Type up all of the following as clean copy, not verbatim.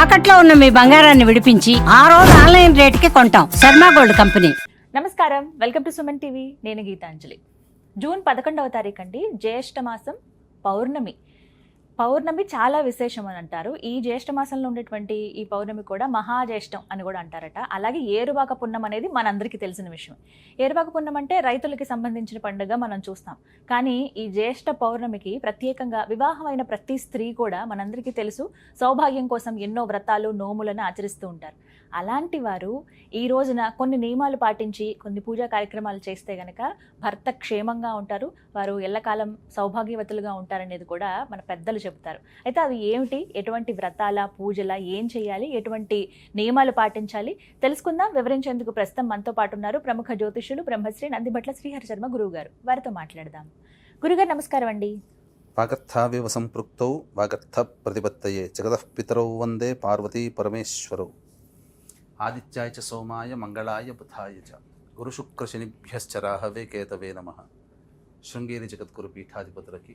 తాకట్లో ఉన్న మీ బంగారాన్ని విడిపించి ఆ రోజు ఆన్లైన్ రేటుకి కొంటాం. Sharma gold company. నమస్కారం, వెల్కమ్ టు సుమన్ టీవీ. నేను గీతాంజలి. జూన్ 11వ తారీఖు అండి, జ్యేష్ఠ మాసం పౌర్ణమి. పౌర్ణమి చాలా విశేషం అని అంటారు. ఈ జ్యేష్ఠ మాసంలో ఉండేటువంటి ఈ పౌర్ణమి కూడా మహాజ్యేష్టం అని కూడా అంటారట. అలాగే ఏరువాక పున్నం అనేది మనందరికీ తెలిసిన విషయం. ఏరువాక పున్నం అంటే రైతులకి సంబంధించిన పండుగ మనం చూస్తాం. కానీ ఈ జ్యేష్ఠ పౌర్ణమికి ప్రత్యేకంగా వివాహమైన ప్రతి స్త్రీ కూడా మనందరికీ తెలుసు సౌభాగ్యం కోసం ఎన్నో వ్రతాలు నోములను ఆచరిస్తూ ఉంటారు. అలాంటి వారు ఈ రోజున కొన్ని నియమాలు పాటించి కొన్ని పూజా కార్యక్రమాలు చేస్తే గనక భర్త క్షేమంగా ఉంటారు, వారు ఎల్లకాలం సౌభాగ్యవతులుగా ఉంటారనేది కూడా మన పెద్దలు చెబుతారు. అయితే అవి ఏమిటి, ఎటువంటి వ్రతాల పూజల, ఏం చేయాలి, ఎటువంటి నియమాలు పాటించాలి తెలుసుకుందాం. వివరించేందుకు ప్రస్తుతం మనతో పాటు ఉన్నారు ప్రముఖ జ్యోతిష్యులు బ్రహ్మశ్రీ నందిభట్ల శ్రీహరి శర్మ గురువు గారు. వారితో మాట్లాడదాం. గురుగారు నమస్కారం అండి. వాగర్థావివ సంపృక్తౌ వాగర్థ ప్రతిపత్తయే జగతః పితరౌ వందే పార్వతీ పరమేశ్వరౌ. ఆదిత్యాయ చ సోమాయ మంగళాయ బుధాయ చ గురుశుక్రశనిభ్యశ్చ రాహవే కేతవే నమః. శృంగేరి జగద్గురు పీఠాధిపతులకి,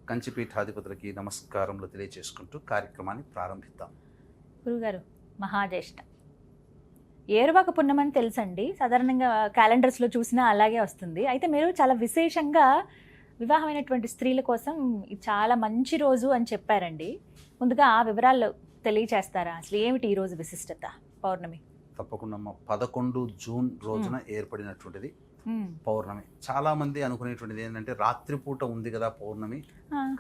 కంచి పీఠాధిపతులకి నమస్కారములు తెలియజేసుకుంటూ కార్యక్రమాన్ని ప్రారంభిద్దాం. గురుగారు, మహాజ్యేష్ఠ ఏరువాక పున్నం అని తెలుసండి. సాధారణంగా క్యాలెండర్స్లో చూసినా అలాగే వస్తుంది. అయితే మీరు చాలా విశేషంగా వివాహమైనటువంటి స్త్రీల కోసం ఇది చాలా మంచి రోజు అని చెప్పారండి. ముందుగా ఆ వివరాలు తెలియచేస్తారా? అసలు ఏమిటి ఈ రోజు విశిష్టత పౌర్ణమి? తప్పకుండా 11 జూన్ రోజున ఏర్పడినటువంటిది పౌర్ణమి. చాలా మంది అనుకునేటువంటిది ఏంటంటే రాత్రిపూట ఉంది కదా పౌర్ణమి,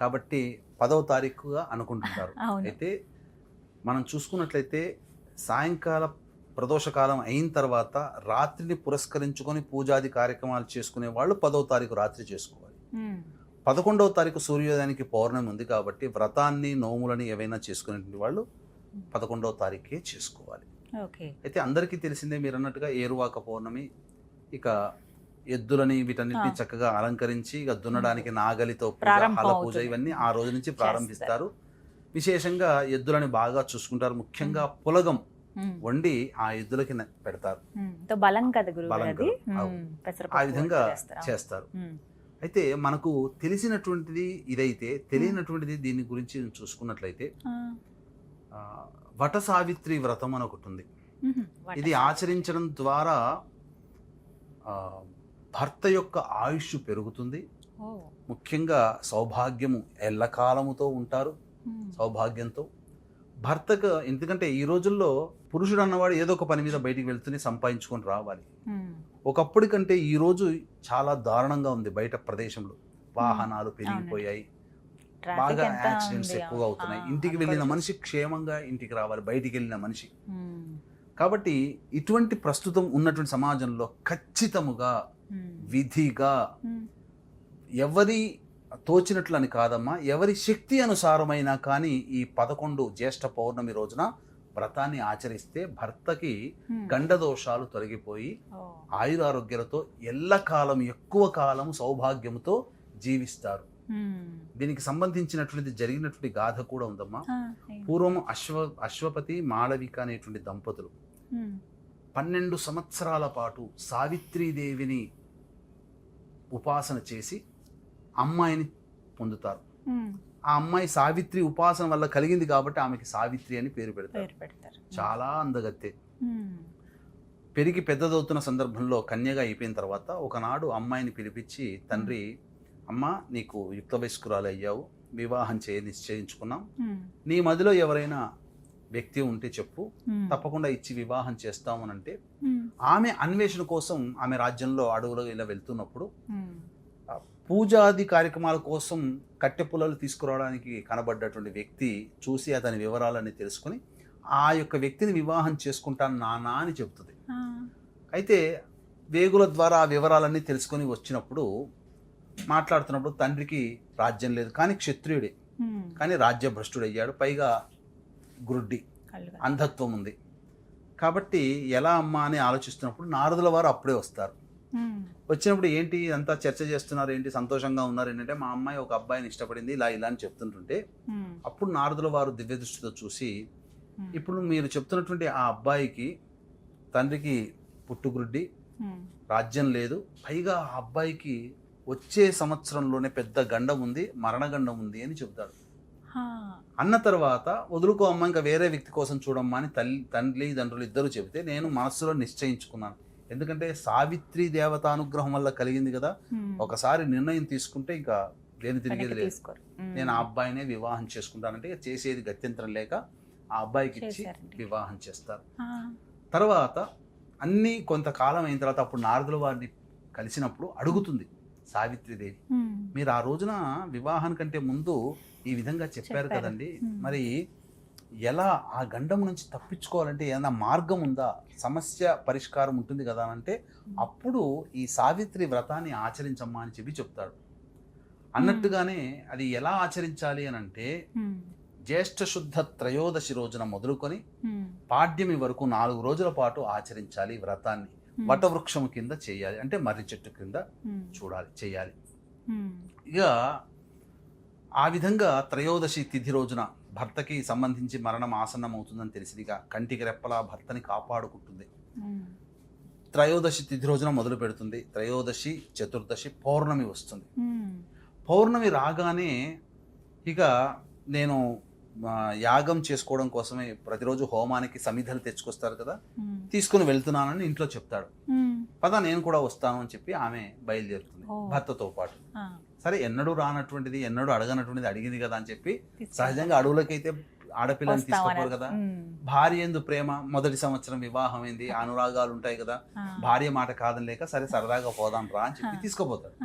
కాబట్టి 10వ తారీఖుగా అనుకుంటుంటారు. అయితే మనం చూసుకున్నట్లయితే సాయంకాల ప్రదోషకాలం అయిన తర్వాత రాత్రిని పురస్కరించుకొని పూజాది కార్యక్రమాలు చేసుకునే వాళ్ళు 10వ తారీఖు రాత్రి చేసుకోవాలి. 11వ తారీఖు సూర్యోదయానికి పౌర్ణమి ఉంది కాబట్టి వ్రతాన్ని నోములని ఏవైనా చేసుకునేటువంటి వాళ్ళు 11వ తారీఖే చేసుకోవాలి. అయితే అందరికీ తెలిసిందే, మీరు అన్నట్టుగా ఏరువాక పౌర్ణమి. ఇక ఎద్దులని వీటన్నిటిని చక్కగా అలంకరించి ఇక దున్నడానికి నాగలితో హల పూజ ఇవన్నీ ఆ రోజు నుంచి ప్రారంభిస్తారు. విశేషంగా ఎద్దులని బాగా చూసుకుంటారు. ముఖ్యంగా పులగం వండి ఆ ఎద్దులకి పెడతారు. ఆ విధంగా చేస్తారు. అయితే మనకు తెలిసినటువంటిది ఇదైతే, తెలియనటువంటిది దీని గురించి చూసుకున్నట్లయితే వట సావిత్రి వ్రతం అని ఒకటి ఉంది. ఇది ఆచరించడం ద్వారా భర్త యొక్క ఆయుష్ పెరుగుతుంది. ముఖ్యంగా సౌభాగ్యము ఎల్లకాలముతో ఉంటారు, సౌభాగ్యంతో భర్తకు. ఎందుకంటే ఈ రోజుల్లో పురుషుడు అన్నవాడు ఏదో ఒక పని మీద బయటికి వెళ్తూనే సంపాదించుకొని రావాలి. ఒకప్పటి కంటే ఈ రోజు చాలా దారుణంగా ఉంది. బయట ప్రదేశంలో వాహనాలు పెరిగిపోయాయి, బాగా యాక్సిడెంట్స్ ఎక్కువగా అవుతున్నాయి. ఇంటికి వెళ్ళిన మనిషి క్షేమంగా ఇంటికి రావాలి, బయటికి వెళ్ళిన మనిషి. కాబట్టి ఇటువంటి ప్రస్తుతం ఉన్నటువంటి సమాజంలో ఖచ్చితముగా విధిగా ఎవరి తోచినట్లు అని కాదమ్మా, ఎవరి శక్తి అనుసారమైనా కానీ ఈ 11 జ్యేష్ఠ పౌర్ణమి రోజున వ్రతాన్ని ఆచరిస్తే భర్తకి గండదోషాలు తొలగిపోయి ఆయురారోగ్యాలతో ఎల్లకాలం ఎక్కువ కాలం సౌభాగ్యముతో జీవిస్తారు. దీనికి సంబంధించినటువంటి జరిగినటువంటి గాథ కూడా ఉందమ్మా. పూర్వం అశ్వపతి మాళవిక అనేటువంటి దంపతులు 12 సంవత్సరాల పాటు సావిత్రీదేవిని ఉపాసన చేసి అమ్మాయిని పొందుతారు. ఆ అమ్మాయి సావిత్రి ఉపాసన వల్ల కలిగింది కాబట్టి ఆమెకి సావిత్రి అని పేరు పెడతారు. చాలా అందగత్తె. పెరిగి పెద్దదవుతున్న సందర్భంలో కన్యగా అయిపోయిన తర్వాత ఒకనాడు అమ్మాయిని పిలిపించి, తండ్రి, అమ్మ నీకు యుక్త వయస్కురాలు అయ్యావు, వివాహం నిశ్చయించుకున్నాం, నీ మదిలో ఎవరైనా వ్యక్తి ఉంటే చెప్పు, తప్పకుండా ఇచ్చి వివాహం చేస్తామనంటే ఆమె అన్వేషణ కోసం ఆమె రాజ్యంలో అడవులో ఇలా వెళ్తున్నప్పుడు పూజాది కార్యక్రమాల కోసం కట్టె పుల్లలు తీసుకురావడానికి కనబడ్డటువంటి వ్యక్తి చూసి అతని వివరాలన్నీ తెలుసుకుని ఆ యొక్క వ్యక్తిని వివాహం చేసుకుంటాను నాన్న అని చెబుతుంది. అయితే వేగుల ద్వారా ఆ వివరాలన్నీ తెలుసుకొని వచ్చినప్పుడు మాట్లాడుతున్నప్పుడు తండ్రికి రాజ్యం లేదు, కానీ క్షత్రియుడే, కానీ రాజ్యభ్రష్టుడు అయ్యాడు, పైగా గురుడ్డి, అంధత్వం ఉంది. కాబట్టి ఎలా అమ్మా అని ఆలోచిస్తున్నప్పుడు నారదుల వారు అప్పుడే వస్తారు. వచ్చినప్పుడు ఏంటి అంతా చర్చ చేస్తున్నారు, ఏంటి సంతోషంగా ఉన్నారు ఏంటంటే, మా అమ్మాయి ఒక అబ్బాయిని ఇష్టపడింది ఇలా అని చెప్తుంటుంటే అప్పుడు నారదుల వారు దివ్య దృష్టితో చూసి, ఇప్పుడు మీరు చెప్తున్నటువంటి ఆ అబ్బాయికి తండ్రికి పుట్టుగురుడ్డి, రాజ్యం లేదు, పైగా ఆ అబ్బాయికి వచ్చే సంవత్సరంలోనే పెద్ద గండం ఉంది, మరణగండం ఉంది అని చెబుతాడు. అన్న తర్వాత వదులుకో అమ్మ, ఇంకా వేరే వ్యక్తి కోసం చూడమ్మా అని తల్లిదండ్రులు ఇద్దరు చెబితే నేను మనస్సులో నిశ్చయించుకున్నాను. ఎందుకంటే సావిత్రి దేవత అనుగ్రహం వల్ల కలిగింది కదా, ఒకసారి నిర్ణయం తీసుకుంటే ఇంకా దేని తిరిగేది లేదు. నేను ఆ అబ్బాయినే వివాహం చేసుకుంటానంటే చేసేది గత్యంతరం లేక ఆ అబ్బాయికి ఇచ్చి వివాహం చేస్తారు. తర్వాత అన్నీ కొంతకాలం అయిన తర్వాత అప్పుడు నారదుల వారిని కలిసినప్పుడు అడుగుతుంది సావిత్రిదేవి, మీరు ఆ రోజున వివాహానికంటే ముందు ఈ విధంగా చెప్పారు కదండి, మరి ఎలా ఆ గండం నుంచి తప్పించుకోవాలంటే ఏదైనా మార్గం ఉందా, సమస్య పరిష్కారం ఉంటుంది కదా అంటే అప్పుడు ఈ సావిత్రి వ్రతాన్ని ఆచరించమ్మా అని చెప్పి చెప్తాడు. అన్నట్టుగానే అది ఎలా ఆచరించాలి అని అంటే జ్యేష్ఠ శుద్ధ త్రయోదశి రోజున మొదలుకొని పాడ్యమి వరకు 4 రోజుల పాటు ఆచరించాలి వ్రతాన్ని. వటవృక్షం కింద చేయాలి, అంటే మర్రి చెట్టు కింద చేయాలి. ఇక ఆ విధంగా త్రయోదశి తిథి రోజున భర్తకి సంబంధించి మరణం ఆసన్నం అవుతుందని తెలిసిదిగా కంటికి రెప్పలా భర్తని కాపాడుకుంటుంది. త్రయోదశి తిథి రోజున మొదలు పెడుతుంది. త్రయోదశి, చతుర్దశి, పౌర్ణమి వస్తుంది. పౌర్ణమి రాగానే ఇక నేను యాగం చేసుకోవడం కోసమే ప్రతిరోజు హోమానికి సమిధలు తెచ్చుకొస్తారు కదా, తీసుకుని వెళ్తున్నానని ఇంట్లో చెప్తాడు. పద నేను కూడా వస్తాను అని చెప్పి ఆమె బయలుదేరుతుంది భర్తతో పాటు. సరే, ఎన్నడూ రానటువంటిది, ఎన్నడూ అడగనటువంటిది అడిగింది కదా అని చెప్పి సహజంగా అడవులకైతే ఆడపిల్లని తీసుకోపోరు కదా. భార్య ఎందు ప్రేమ, మొదటి సంవత్సరం వివాహం అయింది, అనురాగాలు ఉంటాయి కదా, భార్య మాట కాదని లేక సరే సరదాగా పోదాం రా అని చెప్పి తీసుకుపోతాడు.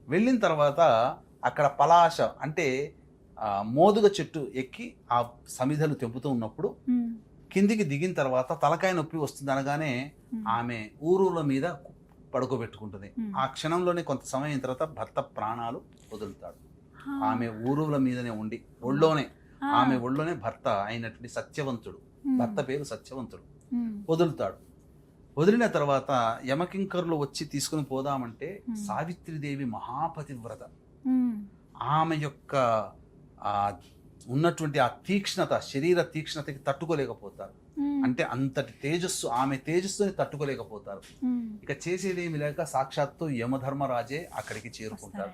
వెళ్ళిన తర్వాత అక్కడ పలాశ అంటే మోదుగ చెట్టు ఎక్కి ఆ సమిధలు తెంపుతూ ఉన్నప్పుడు కిందికి దిగిన తర్వాత తలకాయ నొప్పి వస్తుంది అనగానే ఆమె ఊరుల మీద పడుకోబెట్టుకుంటుంది. ఆ క్షణంలోనే కొంత సమయం అయిన తర్వాత భర్త ప్రాణాలు వదులుతాడు. ఆమె ఊరుల మీదనే ఉండి ఆమె ఒళ్ళోనే భర్త అయినటువంటి సత్యవంతుడు, భర్త పేరు సత్యవంతుడు, వదులుతాడు. వదిలిన తర్వాత యమకింకరులు వచ్చి తీసుకుని పోదామంటే సావిత్రిదేవి మహాపతివ్రత, ఆమె యొక్క ఉన్నటువంటి ఆ తీక్ష్ణత, శరీర తీక్ష్ణతకి తట్టుకోలేకపోతారు. అంటే అంతటి తేజస్సు, ఆమె తేజస్సుని తట్టుకోలేకపోతారు. ఇక చేసేదేమి లేక సాక్షాత్తు యమధర్మరాజే అక్కడికి చేరుకుంటారు.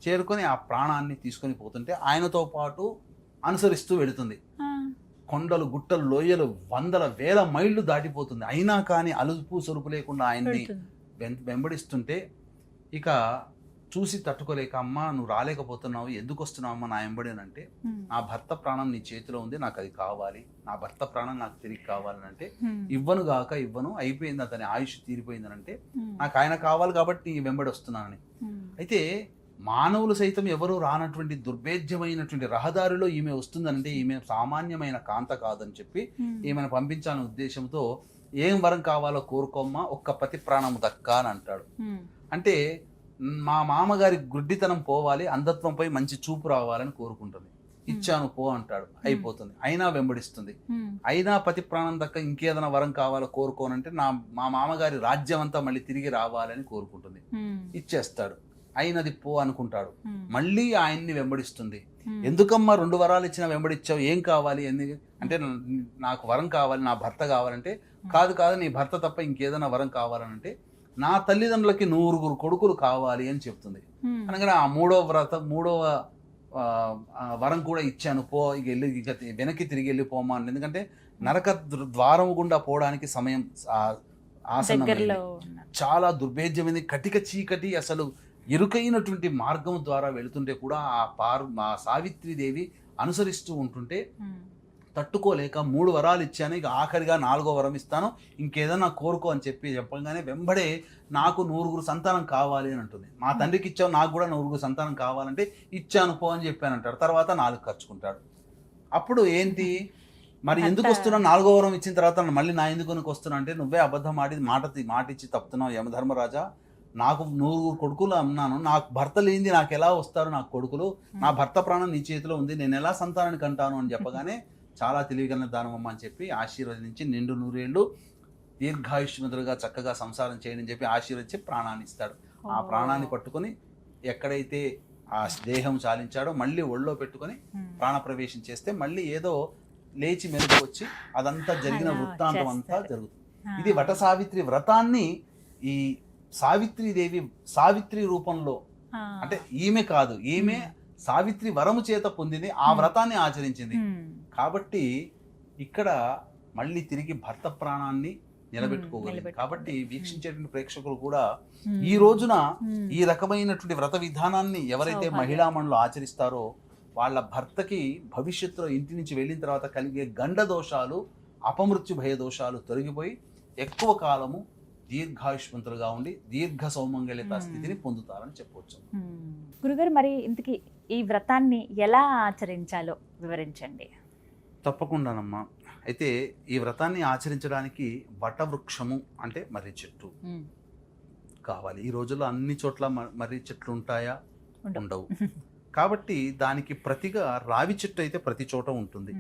చేరుకొని ఆ ప్రాణాన్ని తీసుకొని పోతుంటే ఆయనతో పాటు అనుసరిస్తూ వెళుతుంది. కొండలు, గుట్టలు, లోయలు, వందల వేల మైళ్ళు దాటిపోతుంది. అయినా కానీ అలుపు సొరుపు లేకుండా ఆయన్ని వెంబడిస్తుంటే ఇక చూసి తట్టుకోలేక, అమ్మ నువ్వు రాలేకపోతున్నావు, ఎందుకు వస్తున్నావు అమ్మ నా వెంబడి అని అంటే, నా భర్త ప్రాణం నీ చేతిలో ఉంది, నాకు అది కావాలి, నా భర్త ప్రాణం నాకు తిరిగి కావాలని అంటే, ఇవ్వను, అయిపోయింది, అతని ఆయుష్ తీరిపోయిందని అంటే, నాకు ఆయన కావాలి కాబట్టి నీ వెంబడి వస్తున్నానని. అయితే మానవులు సైతం ఎవరు రానటువంటి దుర్భేద్యమైనటువంటి రహదారిలో ఈమె వస్తుందంటే ఈమె సామాన్యమైన కాంత కాదని చెప్పి ఈమెను పంపించాలనే ఉద్దేశంతో ఏం వరం కావాలో కోరుకోమ్మా, ఒక్క పతి ప్రాణం దక్కా అని అంటాడు. అంటే మా మామగారి గుడ్డితనం పోవాలి, అంధత్వంపై మంచి చూపు రావాలని కోరుకుంటుంది. ఇచ్చాను పో అంటాడు, అయిపోతుంది. అయినా వెంబడిస్తుంది. అయినా పతి ప్రాణం దక్క ఇంకేదైనా వరం కావాలో కోరుకోనంటే మా మామగారి రాజ్యం అంతా మళ్ళీ తిరిగి రావాలని కోరుకుంటుంది. ఇచ్చేస్తాడు. అయినది పో అనుకుంటాడు. మళ్ళీ ఆయన్ని వెంబడిస్తుంది. ఎందుకమ్మా 2 వరాలు ఇచ్చినా వెంబడిచ్చావు, ఏం కావాలి అంటే నాకు వరం కావాలి, నా భర్త కావాలంటే, కాదు నీ భర్త తప్ప ఇంకేదైనా వరం కావాలనంటే, నా తల్లిదండ్రులకి 9 కొడుకులు కావాలి అని చెప్తుంది. అనగానే ఆ 3వ వరం కూడా ఇచ్చాను పో, ఇక వెనక్కి తిరిగి వెళ్ళిపోమా అని. ఎందుకంటే నరక ద్వారం గుండా పోవడానికి సమయం ఆసన్నమైంది. చాలా దుర్భేద్యమైంది, కటిక చీకటి, అసలు ఇరుకైనటువంటి మార్గం ద్వారా వెళుతుంటే కూడా ఆ సావిత్రిదేవి అనుసరిస్తూ ఉంటుంటే తట్టుకోలేక 3 వరాలు ఇచ్చాను, ఇక ఆఖరిగా 4వ వరం ఇస్తాను, ఇంకేదన్నా కోరుకో అని చెప్పగానే వెంబడే నాకు 9 సంతానం కావాలి అని అంటుంది. మా తండ్రికి ఇచ్చావు, నాకు కూడా 9 సంతానం కావాలంటే ఇచ్చాను పో అని చెప్పాను అంటాడు. తర్వాత 4 ఖర్చుకుంటాడు. అప్పుడు ఏంటి మరి ఎందుకు వస్తున్నా, 4వ వరం ఇచ్చిన తర్వాత మళ్ళీ నా ఎందుకు వస్తున్నా అంటే, నువ్వే అబద్ధం మాట ఇచ్చి తప్పుతున్నావు యమధర్మరాజా, నాకు 9 కొడుకులు అన్నాను, నాకు భర్త లేనిది నాకు ఎలా వస్తారు నాకు కొడుకులు, నా భర్త ప్రాణం నీ చేతిలో ఉంది, నేను ఎలా సంతానానికి అంటాను అని చెప్పగానే చాలా తెలివిగల దానమమ్మ అని చెప్పి ఆశీర్వదించి నిండు 100 ఏళ్ళు దీర్ఘాయుష్మంతులుగా చక్కగా సంసారం చేయని చెప్పి ఆశీర్వదించి ప్రాణాన్ని ఇస్తాడు. ఆ ప్రాణాన్ని పట్టుకొని ఎక్కడైతే ఆ దేహం చాలించాడో మళ్ళీ ఒళ్ళో పెట్టుకొని ప్రాణప్రవేశం చేస్తే మళ్ళీ ఏదో లేచి మెరుగు వచ్చి అదంతా జరిగిన వృత్తాంతం అంతా జరుగుతుంది. ఇది వట సావిత్రి వ్రతాన్ని ఈ సావిత్రి రూపంలో, అంటే ఈమె కాదు, ఈమె సావిత్రి వరము చేత పొందింది, ఆ వ్రతాన్ని ఆచరించింది. కాబట్టి ఇక్కడ మళ్ళీ తిరిగి భర్త ప్రాణాన్ని నిలబెట్టుకోగలిగింది. కాబట్టి వీక్షించేటువంటి ప్రేక్షకులు కూడా ఈ రోజున ఈ రకమైనటువంటి వ్రత విధానాన్ని ఎవరైతే మహిళా మండలు ఆచరిస్తారో వాళ్ళ భర్తకి భవిష్యత్తులో ఇంటి నుంచి వెళ్ళిన తర్వాత కలిగే గండ దోషాలు, అపమృత్యు భయ దోషాలు తొలగిపోయి ఎక్కువ కాలము దీర్ఘాయుష్మంతులుగా ఉండి దీర్ఘ సౌమంగళ్యత స్థితిని పొందుతారని చెప్పవచ్చు. గురుగారు, మరి ఇంతకీ ఈ వ్రతాన్ని ఎలా ఆచరించాలో వివరించండి. తప్పకుండానమ్మా. అయితే ఈ వ్రతాన్ని ఆచరించడానికి వటవృక్షము అంటే మర్రి చెట్టు కావాలి. ఈ రోజుల్లో అన్ని చోట్ల మర్రి చెట్లు ఉంటాయా? ఉండవు. కాబట్టి దానికి ప్రతిగా రావి చెట్టు అయితే ప్రతి చోట ఉంటుంది.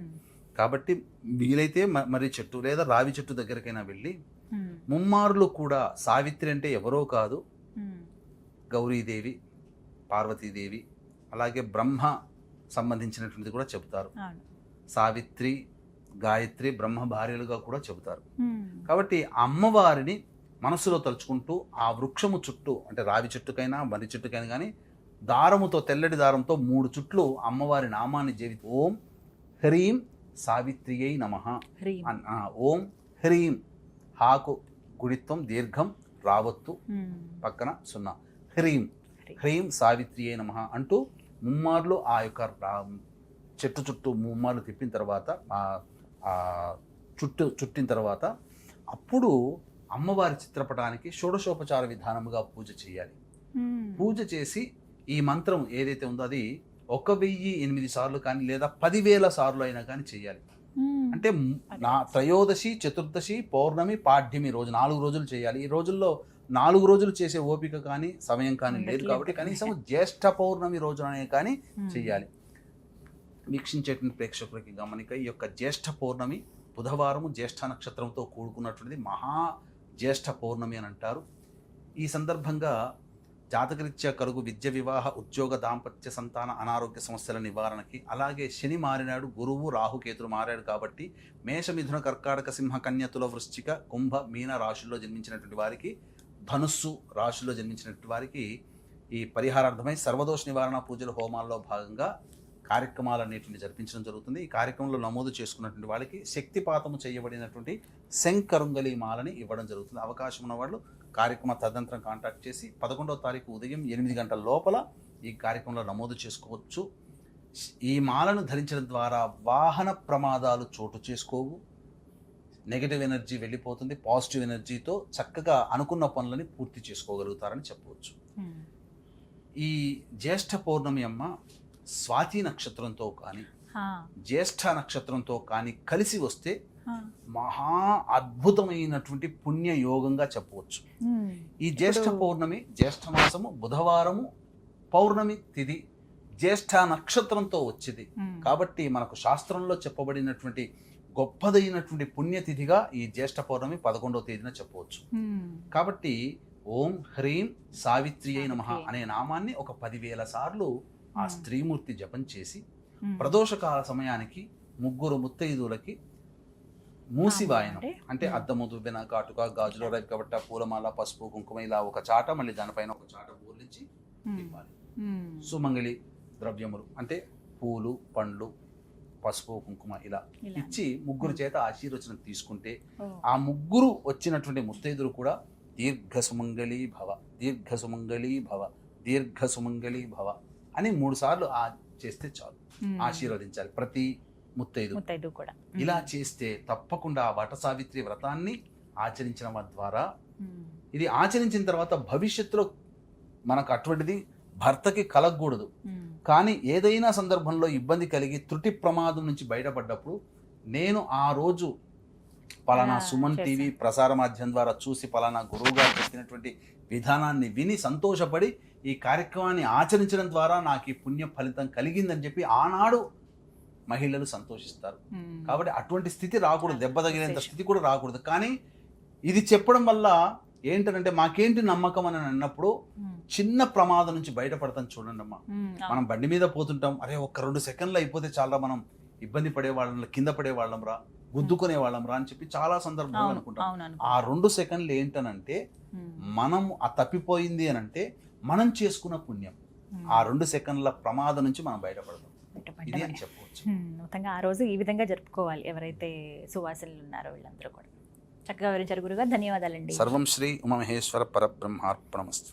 కాబట్టి వీలైతే మర్రి చెట్టు లేదా రావి చెట్టు దగ్గరికైనా వెళ్ళి ముమ్మారులు కూడా సావిత్రి అంటే ఎవరో కాదు, గౌరీదేవి, పార్వతీదేవి, అలాగే బ్రహ్మ సంబంధించినటువంటిది కూడా చెబుతారు. సావిత్రి, గాయత్రి బ్రహ్మ భార్యలుగా కూడా చెబుతారు. కాబట్టి అమ్మవారిని మనసులో తలుచుకుంటూ ఆ వృక్షము చుట్టూ అంటే రావి చెట్టుకైనా మర్రి చెట్టుకైనా కానీ దారముతో, తెల్లటి దారంతో 3 చుట్లు అమ్మవారి నామాన్ని జపి ఓం హ్రీం సావిత్రియై నమః. ఓం హ్రీం, హాకు గుడిత్వం దీర్ఘం రావత్తు పక్కన 0, హ్రీం హ్రీం సావిత్రియై నమః అంటూ ముమ్మార్లు ఆ యొక్క చెట్టు చుట్టూ ముమ్మార్లు తిప్పిన తర్వాత ఆ చుట్టిన తర్వాత అప్పుడు అమ్మవారి చిత్రపటానికి షోడశోపచార విధానముగా పూజ చేయాలి. పూజ చేసి ఈ మంత్రం ఏదైతే ఉందో అది 1008 సార్లు కానీ లేదా 10,000 సార్లు అయినా కానీ చేయాలి. అంటే త్రయోదశి, చతుర్దశి, పౌర్ణమి, పాడ్యమి రోజు 4 రోజులు చేయాలి. ఈ రోజుల్లో 4 రోజులు చేసే ఓపిక కానీ సమయం కానీ లేదు. కాబట్టి కనీసం జ్యేష్ఠ పౌర్ణమి రోజునే కానీ చేయాలి. వీక్షించేటువంటి ప్రేక్షకులకి గమనిక, ఈ యొక్క జ్యేష్ఠ పౌర్ణమి బుధవారము జ్యేష్ఠ నక్షత్రంతో కూడుకున్నటువంటిది మహా జ్యేష్ఠ పౌర్ణమి అని అంటారు. ఈ సందర్భంగా జాతకరీత్యా కలుగు విద్య, వివాహ, ఉద్యోగ, దాంపత్య, సంతాన, అనారోగ్య సమస్యల నివారణకి, అలాగే శని మారినాడు, గురువు, రాహుకేతులు మారాడు. కాబట్టి మేష, మిథున, కర్కాటక, సింహ, కన్య, తుల, వృశ్చిక, కుంభ, మీన రాశుల్లో జన్మించినటువంటి వారికి, ధనుస్సు రాశుల్లో జన్మించినటువంటి వారికి ఈ పరిహారార్థమై సర్వదోష నివారణ పూజల హోమాల్లో భాగంగా కార్యక్రమాలన్నింటిని జరిపించడం జరుగుతుంది. ఈ కార్యక్రమంలో నమోదు చేసుకున్నటువంటి వాళ్ళకి శక్తిపాతము చేయబడినటువంటి శంకరుంగలి మాలని ఇవ్వడం జరుగుతుంది. అవకాశం ఉన్న వాళ్ళు కార్యక్రమ తదనంతరం కాంటాక్ట్ చేసి 11వ తారీఖు ఉదయం 8 గంటల లోపల ఈ కార్యక్రమంలో నమోదు చేసుకోవచ్చు. ఈ మాలను ధరించడం ద్వారా వాహన ప్రమాదాలు చోటు చేసుకోవు, నెగటివ్ ఎనర్జీ వెళ్ళిపోతుంది, పాజిటివ్ ఎనర్జీతో చక్కగా అనుకున్న పనులని పూర్తి చేసుకోగలుగుతారని చెప్పవచ్చు. ఈ జ్యేష్ఠ పౌర్ణమి అమ్మ స్వాతి నక్షత్రంతో కానీ జ్యేష్ఠ నక్షత్రంతో కానీ కలిసి వస్తే మహా అద్భుతమైనటువంటి పుణ్య యోగంగా చెప్పవచ్చు. ఈ జ్యేష్ఠ పౌర్ణమి జ్యేష్ఠ మాసము బుధవారము పౌర్ణమి తిథి జ్యేష్ఠ నక్షత్రంతో వచ్చింది. కాబట్టి మనకు శాస్త్రంలో చెప్పబడినటువంటి గొప్పదైనటువంటి పుణ్యతిథిగా ఈ జ్యేష్ఠ పౌర్ణమి 11వ తేదీన చెప్పవచ్చు. కాబట్టి ఓం హ్రీం సావిత్రియై నమః అనే నామాన్ని ఒక 10,000 సార్లు ఆ స్త్రీమూర్తి జపం చేసి ప్రదోషకాల సమయానికి 3 ముత్తైదువులకి మూసివాయనం అంటే అద్దము, దువ్వెన, కాటుక, గాజుల రవికబట్ట, పూలమాల, పసుపు, కుంకుమ ఇలా ఒక చాట, మళ్ళీ దానిపైన ఒక చాట బోర్లించి ఇవ్వాలి. సుమంగళి ద్రవ్యములు అంటే పూలు, పండ్లు, పసుపు, కుంకుమ ఇలా ఇచ్చి 3 చేత ఆశీర్వచనం తీసుకుంటే ఆ 3 వచ్చినటువంటి ముత్తైదులు కూడా దీర్ఘ సుమంగళి భవ, దీర్ఘ సుమంగళి భవ, దీర్ఘ సుమంగళి భవ అని 3 సార్లు చేస్తే చాలు. ఆశీర్వదించాలి ప్రతి ముత్తైదు కూడా. ఇలా చేస్తే తప్పకుండా వట సావిత్రి వ్రతాన్ని ఆచరించడం ద్వారా ఇది ఆచరించిన తర్వాత భవిష్యత్తులో మనకు అటువంటిది భర్తకి కలగకూడదు. కానీ ఏదైనా సందర్భంలో ఇబ్బంది కలిగి త్రుటి ప్రమాదం నుంచి బయటపడ్డప్పుడు నేను ఆ రోజు పలానా సుమన్ టీవీ ప్రసార మాధ్యమం ద్వారా చూసి పలానా గురువు గారు చెప్పినటువంటి విధానాన్ని విని సంతోషపడి ఈ కార్యక్రమాన్ని ఆచరించడం ద్వారా నాకు ఈ పుణ్య ఫలితం కలిగిందని చెప్పి ఆనాడు మహిళలు సంతోషిస్తారు. కాబట్టి అటువంటి స్థితి రాకూడదు, దెబ్బ తగిలేంత స్థితి కూడా రాకూడదు. కానీ ఇది చెప్పడం వల్ల ఏంటంటే మాకేంటి నమ్మకం అని అన్నప్పుడు చిన్న ప్రమాదం నుంచి బయటపడతాం. చూడండి అమ్మా, మనం బండి మీద పోతుంటాం, అరే 1-2 సెకండ్లు అయిపోతే చాలా మనం ఇబ్బంది పడేవాళ్ళం, కింద పడేవాళ్ళం రా, గుద్దుకునే వాళ్ళం రా అని చెప్పి చాలా సందర్భాలు అనుకుంటాం. ఆ 2 సెకండ్లు ఏంటనంటే మనం ఆ తప్పిపోయింది అని అంటే మనం చేసుకున్న పుణ్యం. ఆ 2 సెకండ్ల ప్రమాదం నుంచి మనం బయటపడతాం. ఇది అని చెప్పవచ్చు. మొత్తంగా ఆ రోజు ఈ విధంగా జరుపుకోవాలి ఎవరైతే సువాసినులు ఉన్నారో వీళ్ళందరూ కూడా. చక్కగా వివరించారు గురుగారు, ధన్యవాదాలండి. సర్వం శ్రీ ఉమామహేశ్వర పరబ్రహ్మార్పణమస్తు.